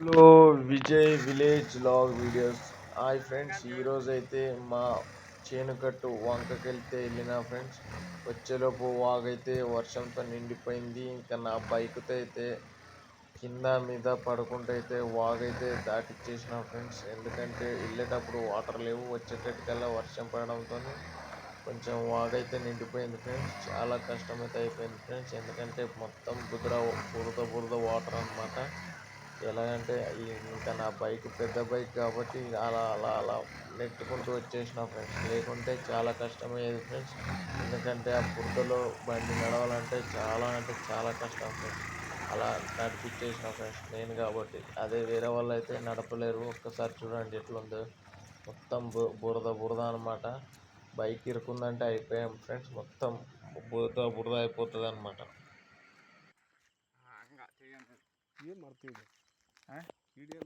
Hello Vijay village vlog videos. Hi friends, ఈరోజు అయితే మా చేనుకట్టు వంకకెళ్తే వెళ్ళిన ఫ్రెండ్స్. వచ్చేలోపు వాగైతే వర్షంతో నిండిపోయింది. ఇంకా నా బైక్తో అయితే కింద మీద పడుకుంటూ అయితే వాగైతే దాటిచ్చేసిన ఫ్రెండ్స్. ఎందుకంటే వెళ్ళేటప్పుడు వాటర్ లేవు, వచ్చేటట్టుకల్లా వర్షం పడడంతో కొంచెం వాగైతే నిండిపోయింది ఫ్రెండ్స్. చాలా కష్టమైతే అయిపోయింది ఫ్రెండ్స్. ఎందుకంటే మొత్తం బురద బురద వాటర్ అన్నమాట. ఎలాగంటే ఇంకా నా బైక్ పెద్ద బైక్ కాబట్టి అలా అలా అలా నెట్టుకుంటూ వచ్చేసిన ఫ్రెండ్స్. లేకుంటే చాలా కష్టమయ్యేది ఫ్రెండ్స్. ఎందుకంటే ఆ బురదలో బండి నడవాలంటే చాలా కష్టం ఫ్రెండ్స్. అలా నడిపించేసిన ఫ్రెండ్స్ నేను కాబట్టి. అదే వేరే వాళ్ళు అయితే నడపలేరు. ఒక్కసారి చూడండి ఎట్లుందో, మొత్తం బురద బురద అనమాట. బైక్ ఇరుకుందంటే అయిపోయాం ఫ్రెండ్స్. మొత్తం బురద బురద అయిపోతుంది అనమాట. ఏం ಮಾಡ್ತಿದ್ದೆ ವಿಡಿಯೋ